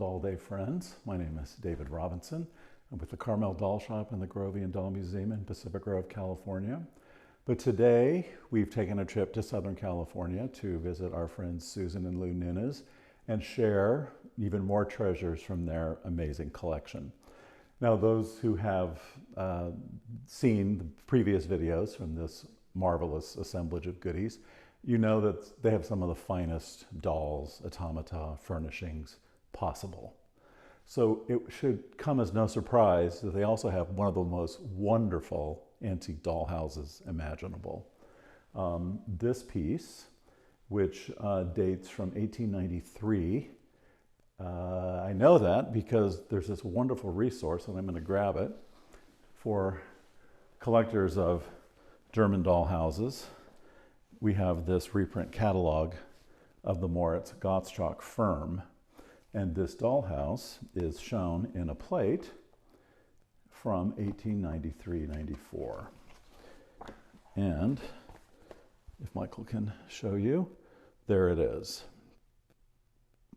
Doll Day friends. My name is David Robinson. I'm with the Carmel Doll Shop and the Grovian Doll Museum in Pacific Grove, California. But today we've taken a trip to Southern California to visit our friends Susan and Lou Nunez and share even more treasures from their amazing collection. Now, those who have seen the previous videos from this marvelous assemblage of goodies, you know that they have some of the finest dolls, automata, furnishings possible. So it should come as no surprise that they also have one of the most wonderful antique doll houses imaginable. This piece, which dates from 1893, I know that because there's this wonderful resource, and I'm going to grab it, for collectors of German doll houses. We have this reprint catalog of the Moritz Gottschalk firm, and this dollhouse is shown in a plate from 1893-94. And if Michael can show you, there it is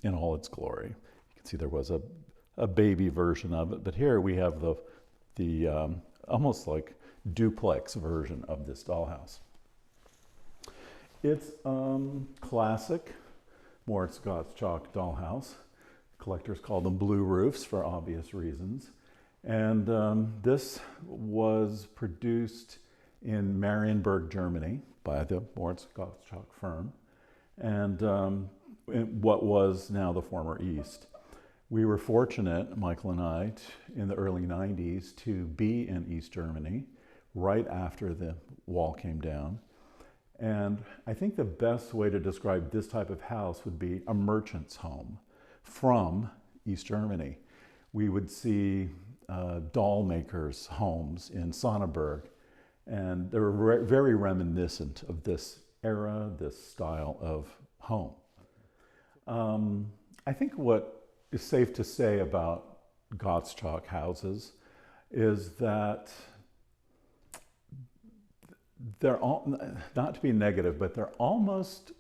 in all its glory. You can see there was a baby version of it, but here we have the almost like duplex version of this dollhouse. It's classic Moritz Gottschalk dollhouse. Collectors call them blue roofs for obvious reasons. And this was produced in Marienburg, Germany by the Moritz Gottschalk firm, and in what was now the former East. We were fortunate, Michael and I, in the early 90s to be in East Germany right after the wall came down. And I think the best way to describe this type of house would be a merchant's home from East Germany. We would see doll makers' homes in Sonneberg, and they were very reminiscent of this era, this style of home. I think what is safe to say about Gottschalk houses is that they're all, not to be negative, but they're almost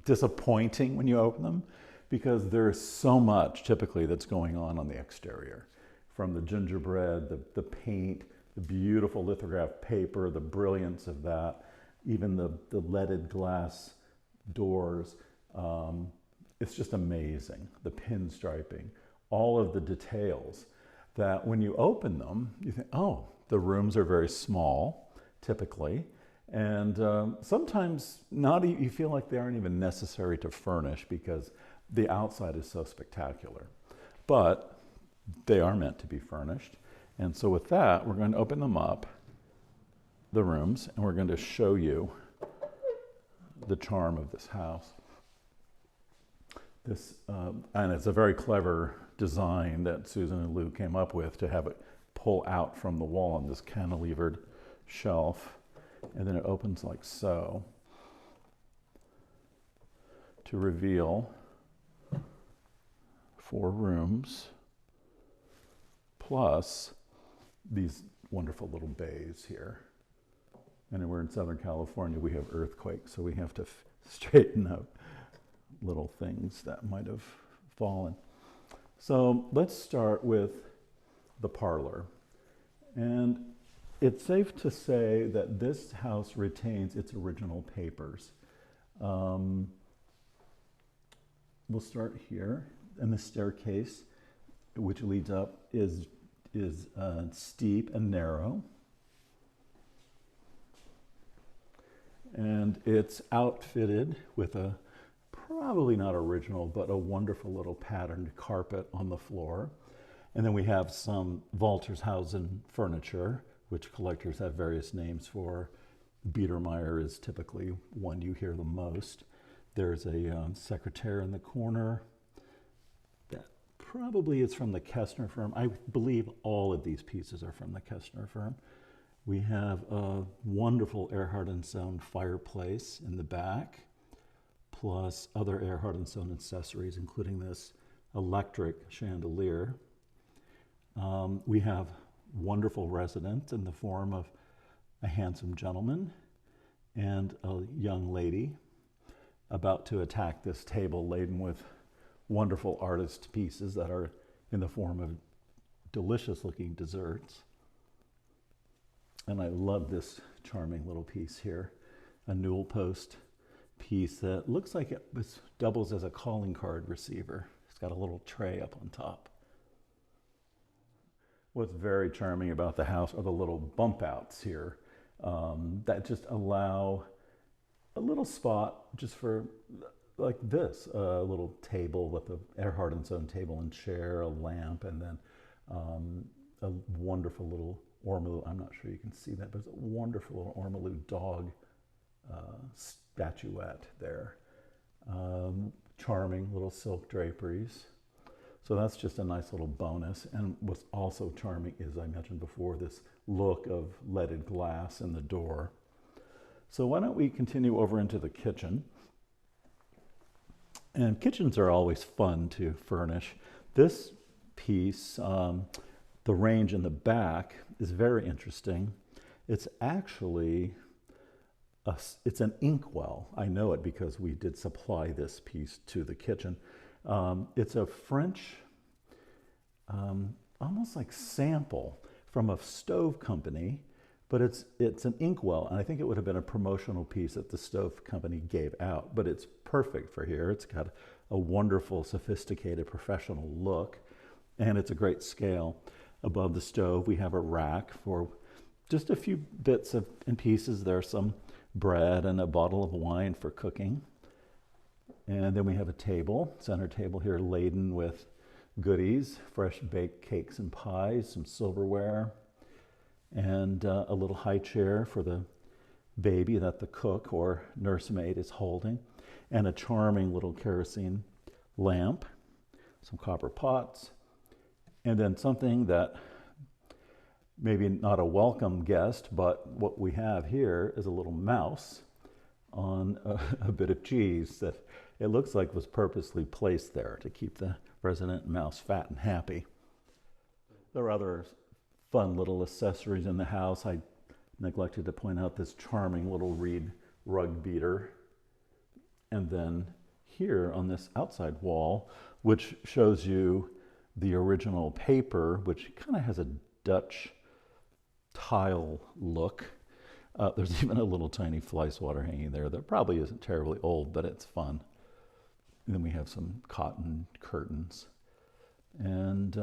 disappointing when you open them, because there is so much typically that's going on the exterior. From the gingerbread, the paint, the beautiful lithographed paper, the brilliance of that, even the leaded glass doors. It's just amazing. The pinstriping, all of the details that when you open them, you think, oh, the rooms are very small, typically, and sometimes you feel like they aren't even necessary to furnish because the outside is so spectacular. But they are meant to be furnished. And so with that, we're going to open them up, the rooms, and we're going to show you the charm of this house. And it's a very clever design that Susan and Lou came up with to have it pull out from the wall on this cantilevered shelf, and then it opens like so to reveal 4 rooms plus these wonderful little bays here. And we're in Southern California, we have earthquakes, so we have to straighten up little things that might have fallen. So let's start with the parlor. And it's safe to say that this house retains its original papers. We'll start here, and the staircase, which leads up, is steep and narrow. And it's outfitted with a, probably not original, but a wonderful little patterned carpet on the floor. And then we have some Waltershausen furniture, which collectors have various names for. Biedermeier is typically one you hear the most. There's a secretaire in the corner. That probably is from the Kestner firm. I believe all of these pieces are from the Kestner firm. We have a wonderful Erhard & Sohn fireplace in the back, plus other Erhard & Sohn accessories, including this electric chandelier. We have wonderful residents in the form of a handsome gentleman and a young lady about to attack this table laden with wonderful artist pieces that are in the form of delicious looking desserts. And I love this charming little piece here, a newel post piece that looks like it doubles as a calling card receiver. It's got a little tray up on top. What's very charming about the house are the little bump outs here that just allow a little spot just for like this, a little table with a Erhardt's own table and chair, a lamp, and then a wonderful little ormolu. I'm not sure you can see that, but it's a wonderful little ormolu dog statuette there. Charming little silk draperies. So that's just a nice little bonus. And what's also charming is, I mentioned before, this look of leaded glass in the door. So why don't we continue over into the kitchen? And kitchens are always fun to furnish. This piece, the range in the back, is very interesting. It's actually, it's an inkwell. I know it because we did supply this piece to the kitchen. It's a French, almost like sample from a stove company, but it's an inkwell, and I think it would have been a promotional piece that the stove company gave out, but it's perfect for here. It's got a wonderful, sophisticated, professional look, and it's a great scale. Above the stove, we have a rack for just a few bits and pieces. There's some bread and a bottle of wine for cooking. And then we have a table, center table here, laden with goodies, fresh baked cakes and pies, some silverware, and a little high chair for the baby that the cook or nursemaid is holding, and a charming little kerosene lamp, some copper pots, and then something that maybe not a welcome guest, but what we have here is a little mouse on a bit of cheese that it looks like was purposely placed there to keep the resident mouse fat and happy. There are other fun little accessories in the house. I neglected to point out this charming little reed rug beater. And then here on this outside wall, which shows you the original paper, which kind of has a Dutch tile look. There's even a little tiny fly swatter hanging there that probably isn't terribly old, but it's fun. And then we have some cotton curtains. And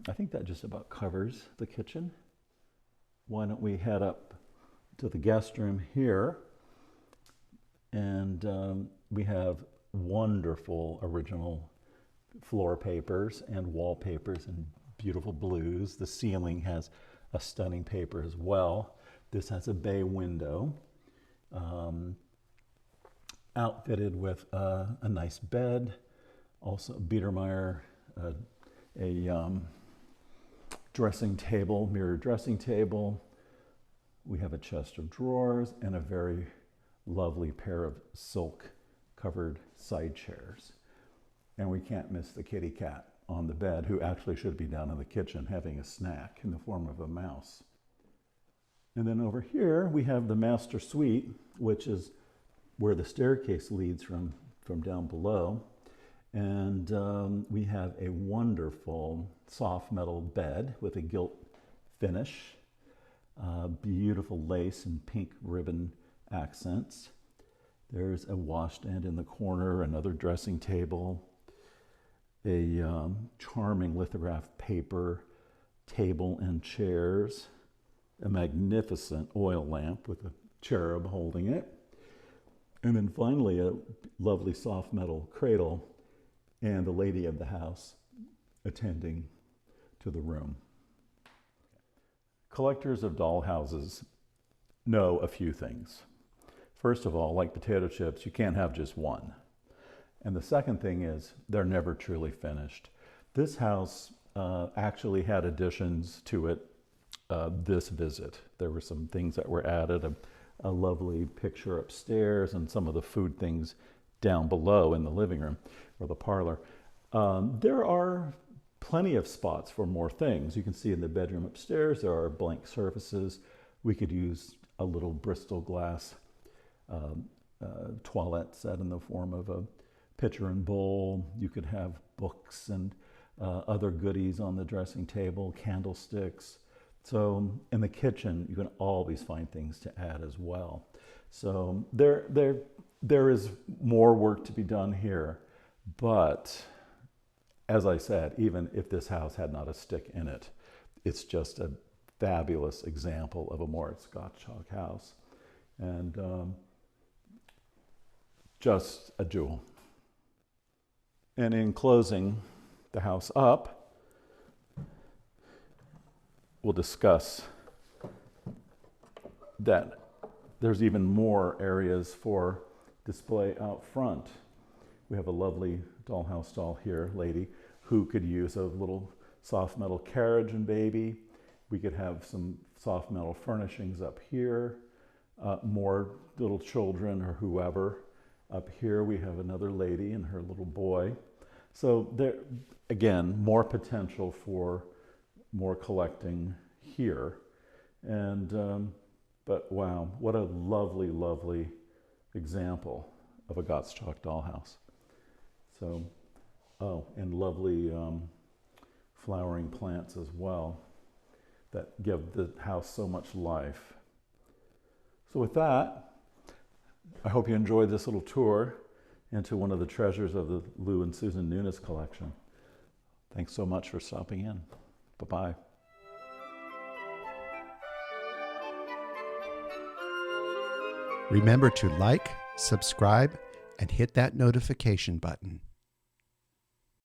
I think that just about covers the kitchen. Why don't we head up to the guest room here? And we have wonderful original floor papers and wallpapers in beautiful blues. The ceiling has a stunning paper as well. This has a bay window, outfitted with a nice bed, also Biedermeier, a dressing table, mirror dressing table. We have a chest of drawers and a very lovely pair of silk covered side chairs. And we can't miss the kitty cat on the bed, who actually should be down in the kitchen having a snack in the form of a mouse. And then over here we have the master suite, which is where the staircase leads from down below. And we have a wonderful soft metal bed with a gilt finish, beautiful lace and pink ribbon accents. There's a washstand in the corner, another dressing table, a charming lithographed paper table and chairs, a magnificent oil lamp with a cherub holding it, and then finally a lovely soft metal cradle and the lady of the house attending to the room. Collectors of doll houses know a few things. First of all, like potato chips, you can't have just one. And the second thing is they're never truly finished. This house actually had additions to it this visit. There were some things that were added, a lovely picture upstairs and some of the food things down below in the living room or the parlor. There are plenty of spots for more things. You can see in the bedroom upstairs there are blank surfaces. We could use a little Bristol glass toilette set in the form of a pitcher and bowl. You could have books and other goodies on the dressing table, candlesticks. So in the kitchen, you can always find things to add as well. So there is more work to be done here, but as I said, even if this house had not a stick in it, it's just a fabulous example of a Moritz Gottschalk house, and just a jewel. And in closing the house up, we'll discuss that there's even more areas for display out front. We have a lovely dollhouse doll here, lady, who could use a little soft metal carriage and baby. We could have some soft metal furnishings up here, more little children or whoever. Up here we have another lady and her little boy. So there, again, more potential for more collecting here. And, but wow, what a lovely, lovely example of a Gottschalk dollhouse. So, oh, and lovely flowering plants as well that give the house so much life. So with that, I hope you enjoyed this little tour into one of the treasures of the Lou and Susan Nunez collection. Thanks so much for stopping in. Bye-bye. Remember to like, subscribe, and hit that notification button.